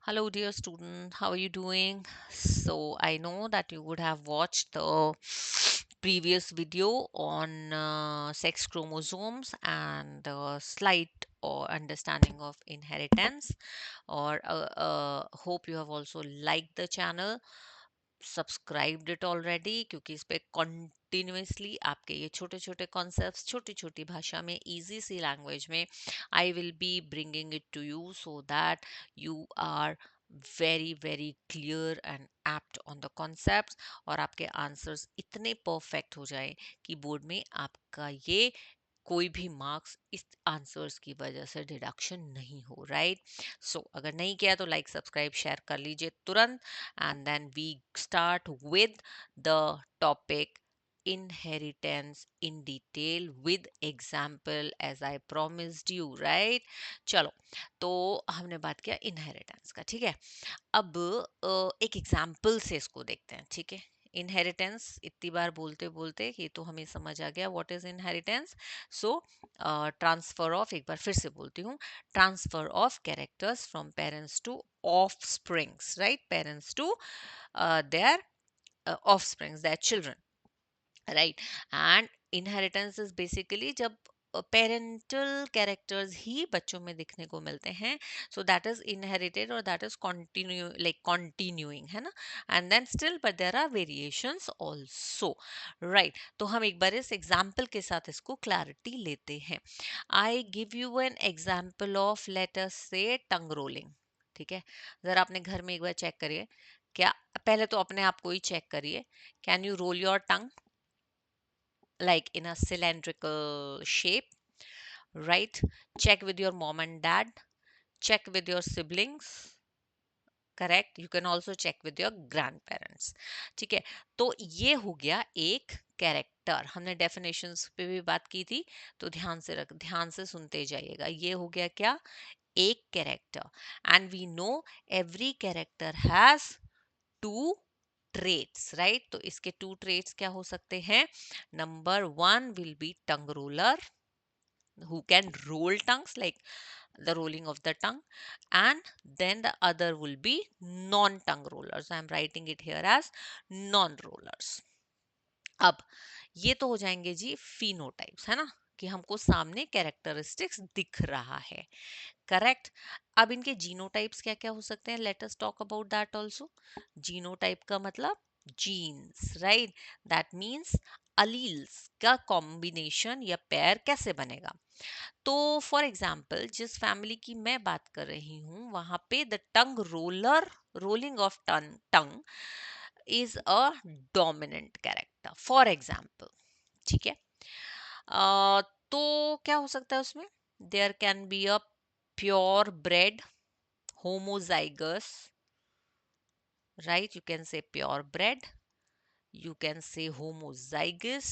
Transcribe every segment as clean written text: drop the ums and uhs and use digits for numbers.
Hello, dear student. How are you doing? So, I know that you would have watched the previous video on sex chromosomes and slight or understanding of inheritance. Or hope you have also liked the channel, subscribed it already क्योंकि इस पे continuously आपके ये छोटे छोटे concepts छोटी छोटी भाषा में इजी सी लैंग्वेज में I will be bringing it to you so that you are very very clear and apt on the concepts और आपके आंसर्स इतने परफेक्ट हो जाए कि बोर्ड में आपका ये कोई भी मार्क्स इस आंसर्स की वजह से डिडक्शन नहीं हो राइट सो अगर नहीं किया तो लाइक सब्सक्राइब शेयर कर लीजिए तुरंत and then we start with the topic inheritance in detail with example as I promised you right चलो तो हमने बात किया inheritance का ठीक है अब एक एग्जाम्पल से इसको देखते हैं ठीक है इनहेरिटेंस इतनी बार बोलते बोलते ये तो हमें समझ आ गया what is inheritance so transfer of एक बार फिर से बोलती हूँ transfer of characters from parents to offsprings right parents to their offsprings their children right and inheritance is basically जब पेरेंटल कैरेक्टर्स ही बच्चों में दिखने को मिलते हैं सो दैट इज इनहेरिटेड और that is continue like continuing है ना and then still but there are variations also right तो हम एक बार इस एग्जांपल के साथ इसको क्लैरिटी लेते हैं I give you N example of let us से टंग रोलिंग ठीक है जरा अपने घर में एक बार चेक करिए क्या पहले तो अपने आप को ही चेक करिए can you roll your tongue like in a cylindrical shape, right? Check with your mom and dad, check with your siblings, correct you can also check with your grandparents ठीक है तो ये हो गया एक character हमने definitions पे भी बात की थी तो ध्यान से सुनते जाइएगा ये हो गया क्या एक character and we know every character has two traits right तो इसके टू ट्रेट्स क्या हो सकते हैं number one will be tongue roller who can roll tongues like the rolling of the tongue and then the other will be non tongue rollers I am writing it here as non rollers अब ये तो हो जाएंगे जी phenotypes है ना कि हमको सामने कैरेक्टरिस्टिक्स दिख रहा है करेक्ट अब इनके जीनोटाइप्स क्या क्या हो सकते हैं let us talk about that also genotype का मतलब genes right that means alleles का कॉम्बिनेशन या पेयर कैसे बनेगा तो फॉर एग्जाम्पल जिस फैमिली की मैं बात कर रही हूँ वहां पे the tongue roller rolling of tongue is a dominant character for example ठीक है तो क्या हो सकता है उसमें there can be a pure bred homozygous right you can say pure bred you can say homozygous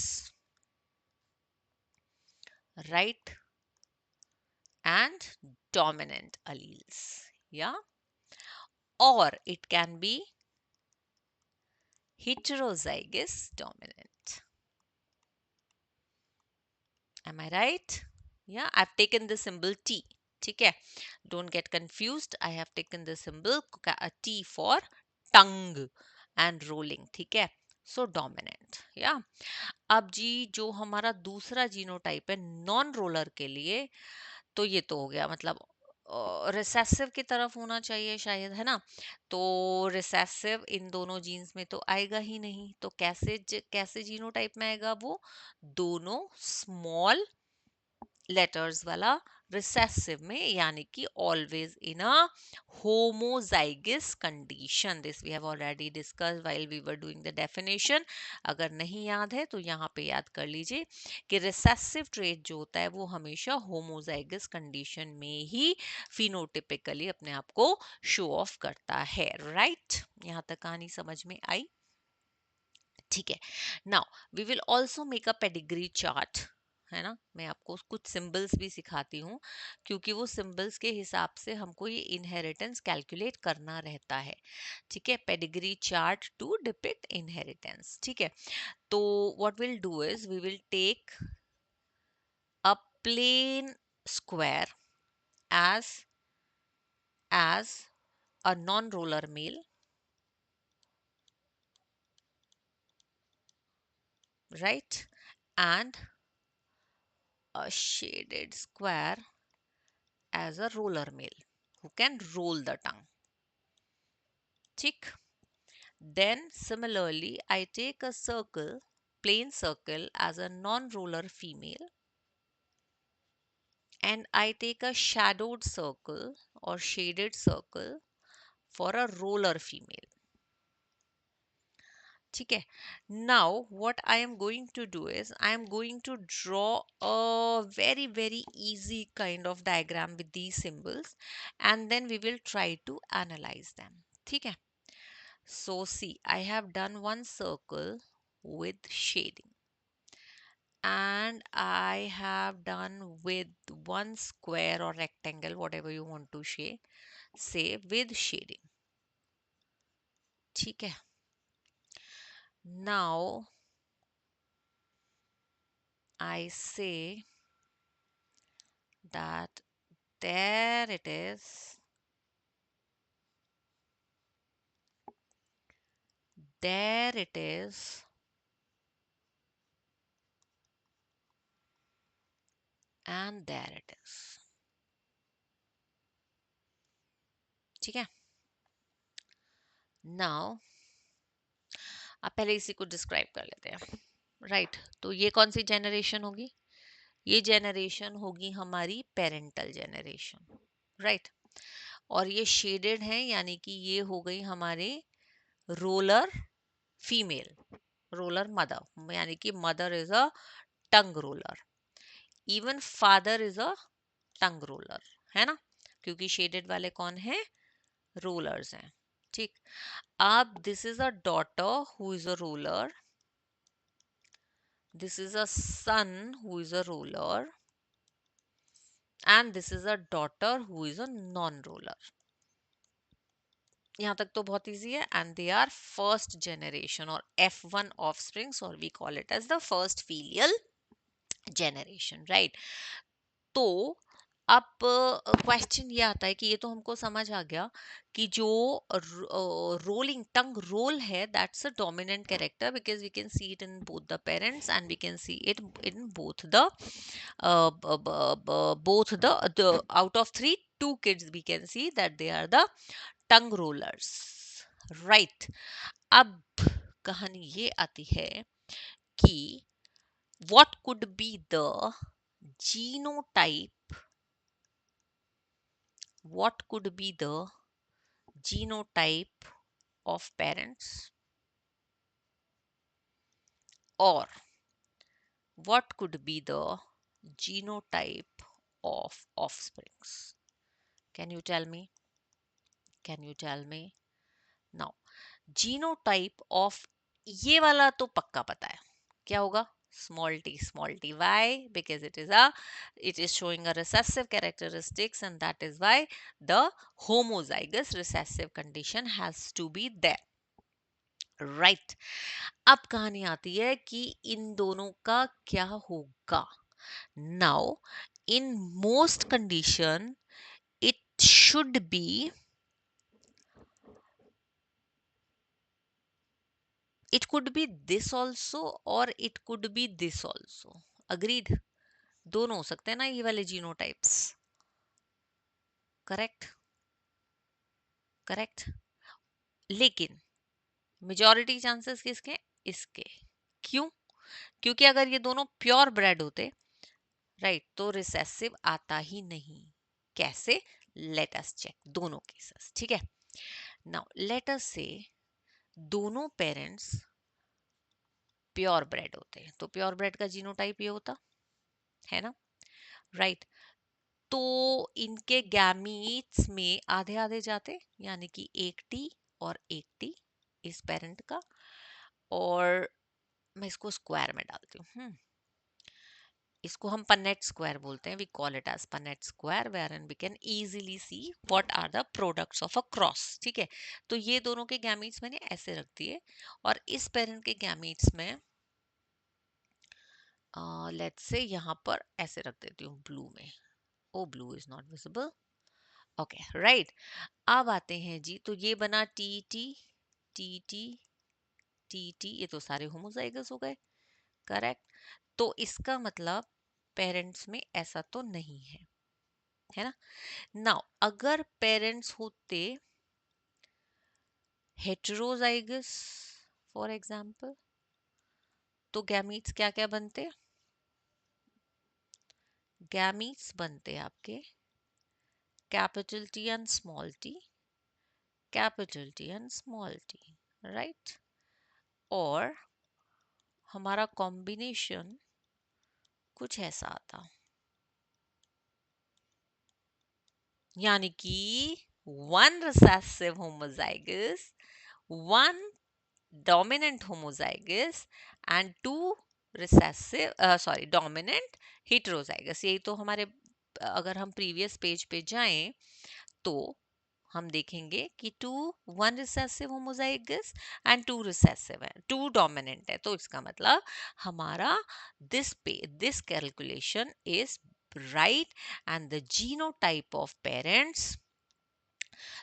right and dominant alleles yeah or it can be heterozygous dominant am I right yeah I've taken the symbol T ठीक है don't get confused I have taken the symbol T for tongue and rolling ठीक है so dominant yeah अब जी जो हमारा दूसरा genotype है non roller के लिए तो ये तो हो गया मतलब रिसेसिव की तरफ होना चाहिए शायद है ना तो रिसेसिव इन दोनों जीन्स में तो आएगा ही नहीं तो कैसे जीनोटाइप में आएगा वो दोनों स्मॉल लेटर्स वाला रिसेसिव में यानी कि always in a homozygous condition this we have already discuss while we were doing the definition अगर नहीं याद है तो यहाँ पे याद कर लीजिए कि रिसेसिव ट्रेट जो होता है वो हमेशा होमोजाइगस कंडीशन में ही फिनोटिपिकली अपने आप को शो ऑफ करता है राइट यहाँ तक कहानी समझ में आई ठीक है now we will also make a pedigree chart है ना मैं आपको कुछ सिंबल्स भी सिखाती हूँ क्योंकि वो सिंबल्स के हिसाब से हमको ये इनहेरिटेंस कैलकुलेट करना रहता है ठीक है pedigree chart to depict inheritance ठीक है तो what will do is we will take a plain square as as a non-roller male, right? And a shaded square as a roller male who can roll the tongue. Tick. Then similarly, I take a circle, plain circle as a non-roller female, and I take a shadowed circle or shaded circle for a roller female. ठीक है. Now what I am going to do is I am going to draw a very easy kind of diagram with these symbols, and then we will try to analyze them. ठीक है. So see, I have done one circle with shading, and I have done with one square or rectangle, whatever you want to say with shading. ठीक है. Now I say that there it is, there it is, and there it is. ठीक है. Now आप पहले इसी को describe कर लेते हैं. राइट तो ये कौन सी जनरेशन होगी? ये जनरेशन होगी हमारी पेरेंटल जनरेशन. राइट और ये शेडेड है यानी कि ये हो गई हमारे रोलर फीमेल, रोलर मदर, यानी कि mother is a tongue roller. Even father is a tongue roller, है ना, क्योंकि शेडेड वाले कौन है? रोलर्स हैं. ठीक. अब this is a daughter who is a roller, this is a son who is a roller, and this is a daughter who is a non-roller. यहाँ तक तो बहुत इजी है. And they are first generation और F1 offsprings, और we call it as the first filial generation. Right. तो अब question ये आता है कि ये तो हमको समझ आ गया कि जो रोलिंग टंग रोल है that's a dominant character because we can see it in both the parents and we can see it in both the out of three, two kids we can see that they are the tongue rollers. Right. अब कहानी ये आती है कि what could be the genotype, what could be the genotype of parents, or what could be the genotype of offsprings? Can you tell me? Can you tell me? Now genotype of ये वाला तो पक्का पता है. क्या होगा? small t. Why? Because it is showing a recessive characteristics, and that is why the homozygous recessive condition has to be there. Right. अब कहानी आती है कि इन दोनों का क्या होगा. Now in most condition it should be, it could be this also or it could be this also. Agreed. दोनों हो सकते हैं ना ये वाले जीनोटाइप्स. करेक्ट. करेक्ट. लेकिन मेजॉरिटी चांसेस किसके? इसके. क्यों? क्योंकि अगर ये दोनों प्योर ब्रेड होते, राइट, तो रिसेसिव आता ही नहीं. कैसे? लेट अस चेक दोनों केसेस. ठीक है. नाउ लेट अस से दोनों पेरेंट्स प्योर ब्रेड होते हैं, तो प्योर ब्रेड का जीनोटाइप ये होता है ना. राइट. तो इनके गैमीट्स में आधे आधे जाते, यानी कि एक टी और एक टी इस पेरेंट का, और मैं इसको स्क्वायर में डालती हूँ. इसको हम पन्नेट स्क्वायर बोलते हैं. We call it as Punnett square where and we can easily see what are the products of a cross. ठीक है. तो ये दोनों के गैमीट्स मैंने ऐसे रख दिए, और इस पेरेंट के गैमीट्स में लेट्स से यहाँ पर ऐसे रख देती हूँ ब्लू में. Oh blue is not visible. Okay right. अब आते हैं जी, तो ये बना T T T T T T, ये तो सारे होमोजाइगस हो गए, करेक्ट। तो इसका मतलब पेरेंट्स में ऐसा तो नहीं है ना। नाउ अगर पेरेंट्स होते हेटेरोजाइगस फॉर एग्जांपल, तो गैमीट्स क्या क्या बनते? गैमीट्स बनते आपके capital T and small T, capital T and small T, right. और हमारा कॉम्बिनेशन कुछ ऐसा आता, यानी कि one recessive homozygous, one dominant homozygous and two recessive sorry dominant heterozygous। यही तो हमारे, अगर हम प्रीवियस पेज पे जाएं तो हम देखेंगे कि two one recessive homozygous and two recessive है, टू डोमिनेंट है। तो इसका मतलब हमारा this calculation is right. And the genotype of parents,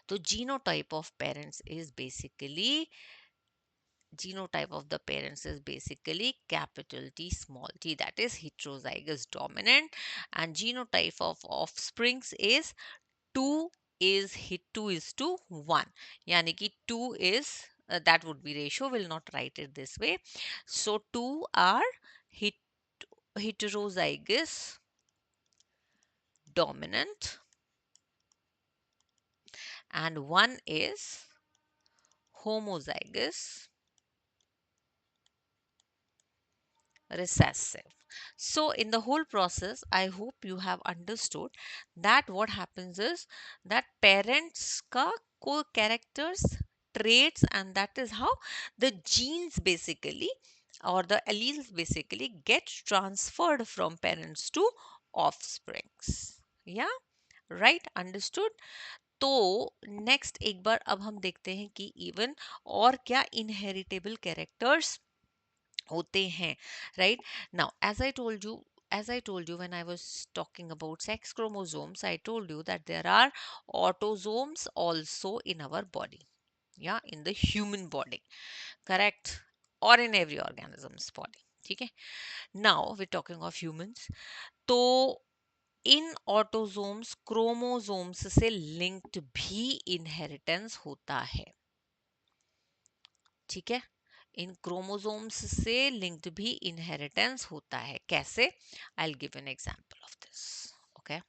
तो genotype of parents is basically, genotype of the parents is basically capital T small t, that is heterozygous dominant, and genotype of offsprings is 2 is hit 2 is to 1, yani ki 2 is that would be ratio, will not write it this way. So 2 are hit, heterozygous dominant and 1 is homozygous recessive. So in the whole process, I hope you have understood that what happens is that parents ka co characters, traits, and that is how the genes basically, or the alleles basically get transferred from parents to offsprings. Yeah, right, understood. तो next एक बार अब हम देखते हैं कि even और क्या inheritable characters होते हैं, right? Now as I told you when I was talking about sex chromosomes, I told you that there are autosomes also in our body, yeah, in the human body, correct, or in every organism's body, ठीक है। Now we're talking of humans, तो इन autosomes chromosomes से linked भी inheritance होता है, ठीक है। इन क्रोमोसोम्स से लिंक्ड भी इनहेरिटेंस होता है, कैसे? I will give an example of this, okay.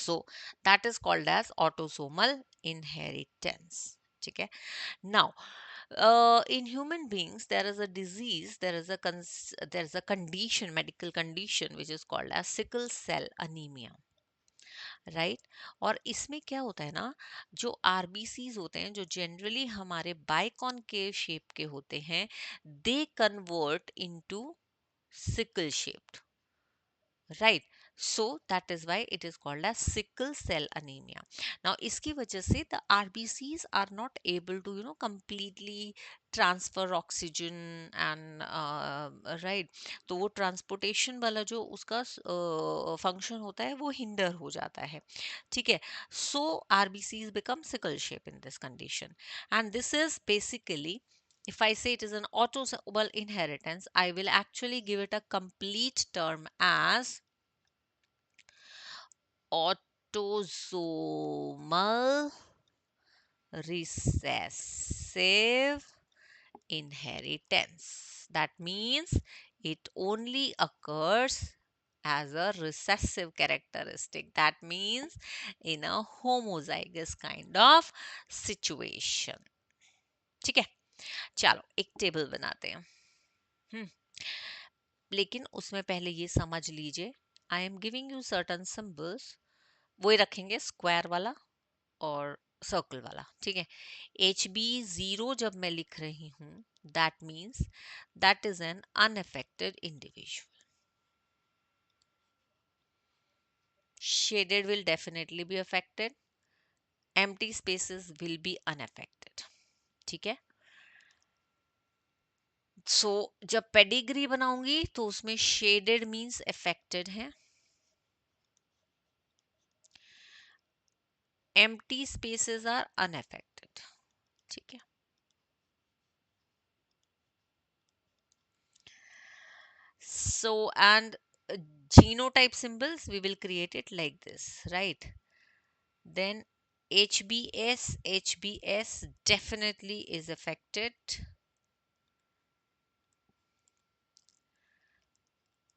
So that is called as autosomal inheritance, ठीक है। Now in human beings there is a disease, there is a condition, medical condition which is called as sickle cell anemia, right. और इसमें क्या होता है ना, जो RBCs होते हैं जो जनरली हमारे बाइकॉनकेव शेप के होते हैं, they convert into sickle shaped, right. So that is why it is called as sickle cell anaemia. Now इसकी वजह से the RBCs are not able to completely transfer oxygen and right, तो वो transportation वाला जो उसका फंक्शन होता है वो हिंडर हो जाता है, ठीक है। So RBCs become sickle shape in this condition, and this is basically, if I say it is an autosomal inheritance, I will actually give it a complete term as autosomal recessive inheritance. That means it only occurs as a recessive characteristic. That means in a homozygous kind of situation. ठीक है, चलो एक table बनाते हैं। हम्म, लेकिन उसमें पहले ये समझ लीजिए, I am giving you certain symbols, वो ही रखेंगे स्क्वायर वाला और सर्कल वाला, ठीक है। एच बी जीरो जब मैं लिख रही हूं, that means that is an unaffected individual, shaded will definitely be affected, empty spaces will be unaffected, ठीक है। सो जब पेडिग्री बनाऊंगी तो उसमें शेडेड मीन्स अफेक्टेड है, empty spaces are unaffected. ठीक है. So, and genotype symbols, we will create it like this, right? Then HBS definitely is affected.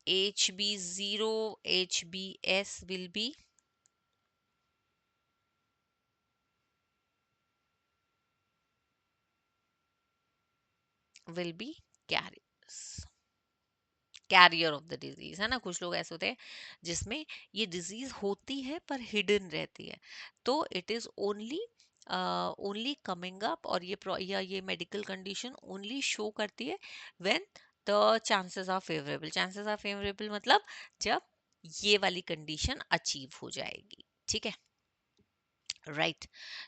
HB0, HBS will be carriers. Carrier of the disease है ना. कुछ लोग ऐसे होते हैं जिसमें ये डिजीज होती है पर हिडन रहती है, तो it is only coming up, और या ये मेडिकल कंडीशन ओनली शो करती है when the chances are favourable. Chances are favourable मतलब जब ये वाली कंडीशन अचीव हो जाएगी. ठीक है, राइट.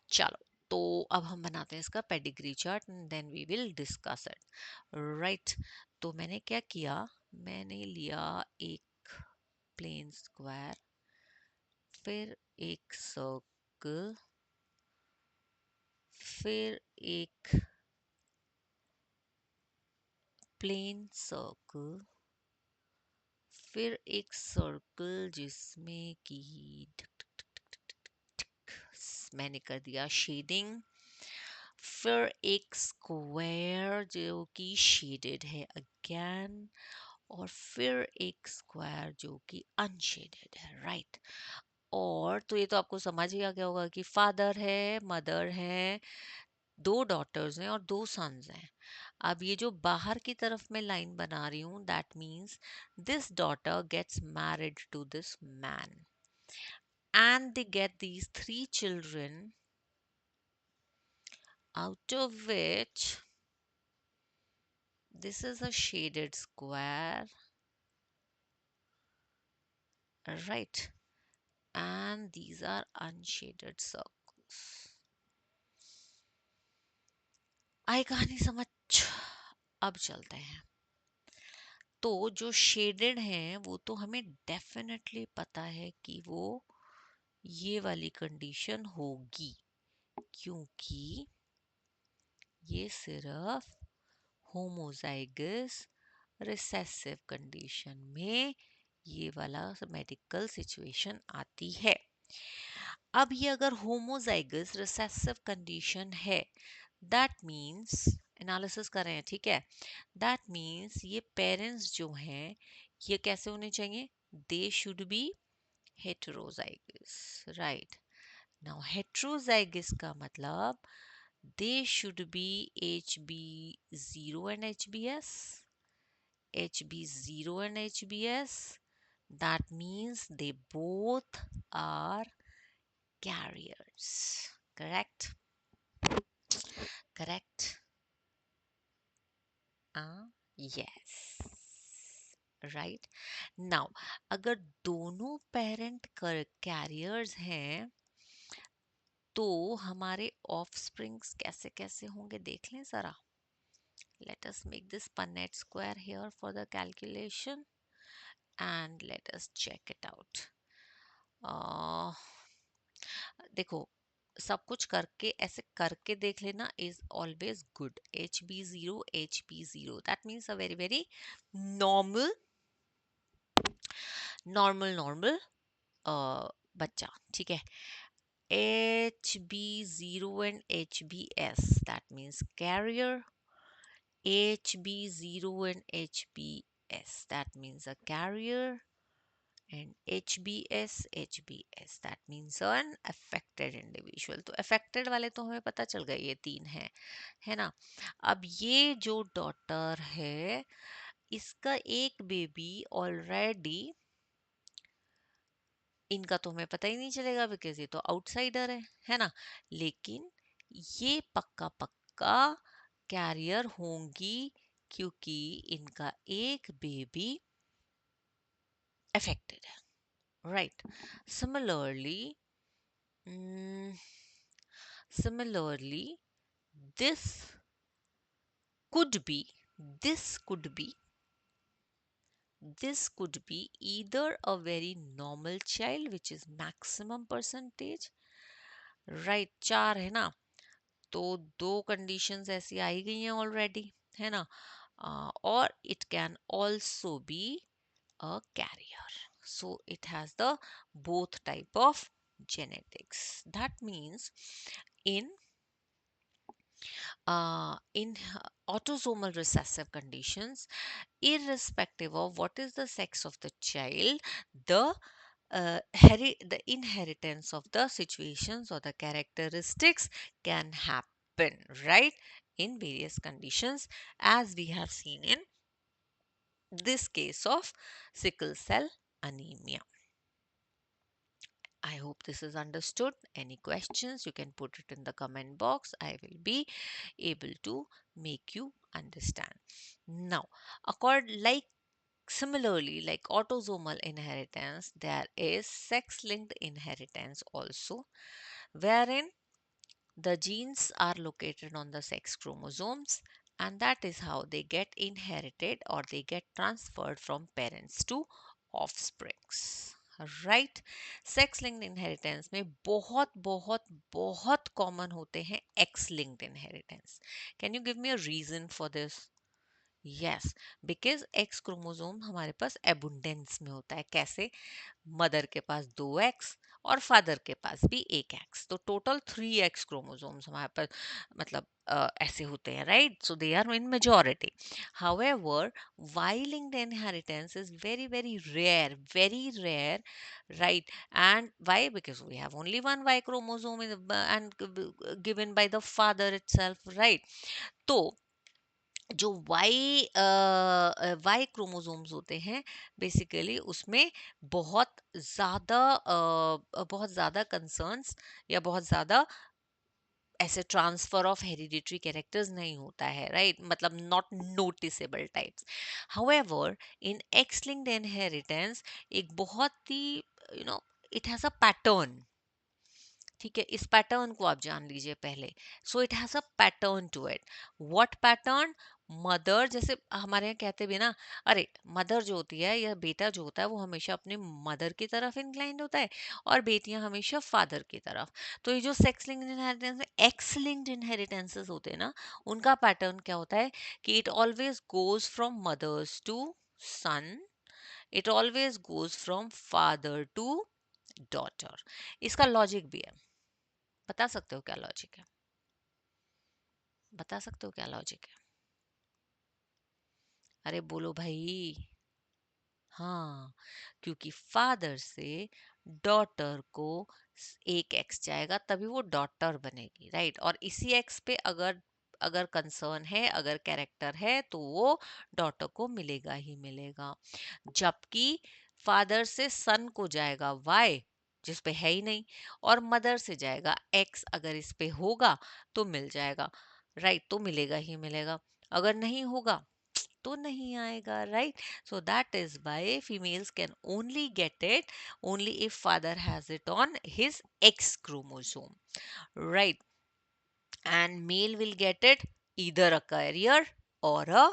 चलो, तो अब हम बनाते हैं इसका pedigree chart and then we will discuss it. Right. तो मैंने क्या किया, मैंने लिया एक प्लेन स्क्वायर, फिर एक सर्कल, फिर एक प्लेन सर्कल, फिर एक सर्कल जिसमें कि मैंने कर दिया शेडिंग, फिर एक स्क्वायर जो कि शेडेड है अगेन, और फिर एक स्क्वायर जो कि अनशेडेड है, राइट. और तो ये तो आपको समझ ही आ गया होगा कि फादर है, मदर है, दो डॉटर्स हैं और दो सन्स हैं. अब ये जो बाहर की तरफ मैं लाइन बना रही हूँ, that means this daughter gets married to this man and they get these three children, out of which this is a shaded square, right, and these are unshaded circles. आई कहानी समझ. अब चलते हैं. तो जो शेडेड हैं वो तो हमें डेफिनेटली पता है कि वो ये वाली कंडीशन होगी, क्योंकि ये सिर्फ होमोजाइगस रिसेसिव कंडीशन में ये वाला मेडिकल सिचुएशन आती है. अब ये अगर होमोजाइगस रिसेसिव कंडीशन है, दैट मीन्स एनालिसिस कर रहे हैं, ठीक है, दैट मीन्स ये पेरेंट्स जो हैं ये कैसे होने चाहिए, they should be heterozygous, right. Now heterozygous का मतलब they should be HB0 and HBS, HB0 and HBS. That means they both are carriers. Correct? Correct? Yes. Right? Now, अगर दोनों पेरेंट कैरियर्स हैं तो हमारे ऑफस्प्रिंग्स कैसे कैसे होंगे देख लें जरा. Let us make this Punnett square here for the calculation and let us check it out. uh, देखो, सब कुछ करके ऐसे करके देख लेना is always good. HB0 that means a very very normal normal बच्चा. ठीक है. HB0 and HBS that means carrier. HB0 and HBS that means a carrier. And HBS that means an affected individual. तो affected वाले तो हमें पता चल गए, ये तीन है ना. अब ये जो डॉटर है इसका एक बेबी ऑलरेडी, इनका तो हमें पता ही नहीं चलेगा बिकॉज ये तो आउटसाइडर है ना. लेकिन ये पक्का पक्का कैरियर होंगी क्योंकि इनका एक बेबी अफेक्टेड है, right. Similarly, mm, similarly, this could be, this could be, this could be either a very normal child, which is maximum percentage, right, चार है ना, तो दो कंडीशंस ऐसी आई गई हैं ऑलरेडी, है ना। और it can also be a carrier. So it has the both type of genetics. That means in in autosomal recessive conditions, irrespective of what is the sex of the child, the the inheritance of the situations or the characteristics can happen, right, in various conditions, as we have seen in this case of sickle cell anemia. I hope this is understood. Any questions, you can put it in the comment box. I will be able to make you understand. Now, like similarly, like autosomal inheritance, there is sex-linked inheritance also, wherein the genes are located on the sex chromosomes, and that is how they get inherited or they get transferred from parents to offsprings. Right, sex linked inheritance में बहुत बहुत बहुत common होते हैं X linked inheritance. Can you give me a reason for this? Yes, because X chromosome हमारे पास abundance में होता है. कैसे? मदर के पास 2x और फादर के पास भी 1x, तो टोटल 3x क्रोमोसोम्स हमारे पास, मतलब ऐसे होते हैं, right. So they are in majority. However, Y linked inheritance is very very rare, right? And why? Because we have only one y chromosome and given by the father itself, right? तो जो Y chromosomes होते हैं, basically उसमें बहुत ज़्यादा concerns या बहुत ज़्यादा ऐसे ट्रांसफर ऑफ हेरिडिटरी कैरेक्टर्स नहीं होता है, राइट, मतलब not noticeable types. However, in X linked inheritance एक बहुत ही, इट हैज़ अ पैटर्न. ठीक है, इस पैटर्न को आप जान लीजिए पहले. So it has a pattern to it. What pattern? Mother, जैसे हमारे यहाँ कहते भी ना, अरे मदर जो होती है या बेटा जो होता है वो हमेशा अपने मदर की तरफ इंक्लाइंड होता है और बेटियां हमेशा फादर की तरफ. तो ये जो sex linked inheritance, X linked inheritances होते हैं ना, उनका पैटर्न क्या होता है कि it always goes from mothers to son, it always goes from father to daughter. इसका लॉजिक भी है. बता सकते हो क्या लॉजिक है? बता सकते हो क्या लॉजिक है? अरे बोलो भाई. हाँ, क्योंकि फादर से डॉटर को एक एक्स जाएगा तभी वो डॉटर बनेगी, राइट. और इसी एक्स पे अगर अगर कंसर्न है, अगर कैरेक्टर है, तो वो डॉटर को मिलेगा ही मिलेगा. जबकि फादर से सन को जाएगा वाई, जिस पे है ही नहीं, और मदर से जाएगा एक्स, अगर इस पे होगा तो मिल जाएगा, राइट, तो मिलेगा ही मिलेगा. अगर नहीं होगा तो नहीं आएगा, right. So that is why females can only get it only if father has it on his X chromosome, right. And male will get it either a carrier or a,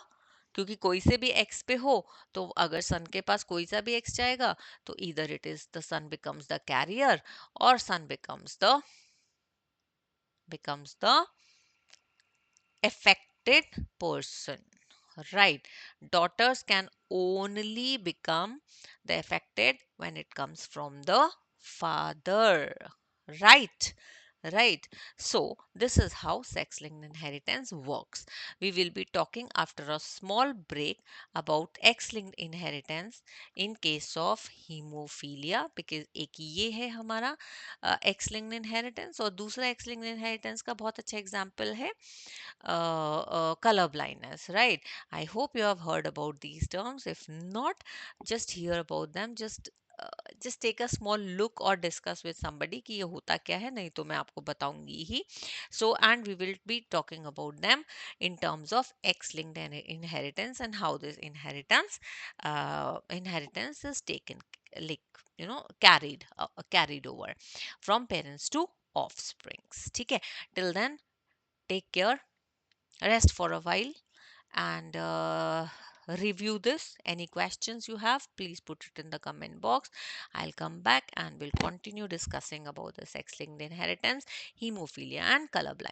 क्योंकि कोई से भी x पे हो, तो अगर सन के पास कोई सा भी x जाएगा तो either it is the son becomes the carrier or son becomes the affected person, right. Daughters can only become the affected when it comes from the father, right. Right. So, this is how sex linked inheritance works. We will be talking after a small break about X linked inheritance in case of hemophilia, because एक ये है हमारा X linked inheritance, और दूसरा X linked inheritance का बहुत अच्छा example है color blindness, right. I hope you have heard about these terms. If not, just hear about them. Just take a small look or discuss with somebody कि ये होता क्या है, नहीं तो मैं आपको बताऊंगी ही. So, and we will be talking about them in terms of X-linked inheritance and how this inheritance is taken, like, carried over from parents to offsprings. ठीक है. Till then, take care, rest for a while, and review this. Any questions you have, please put it in the comment box. I'll come back and we'll continue discussing about the sex linked inheritance, hemophilia, and color blindness.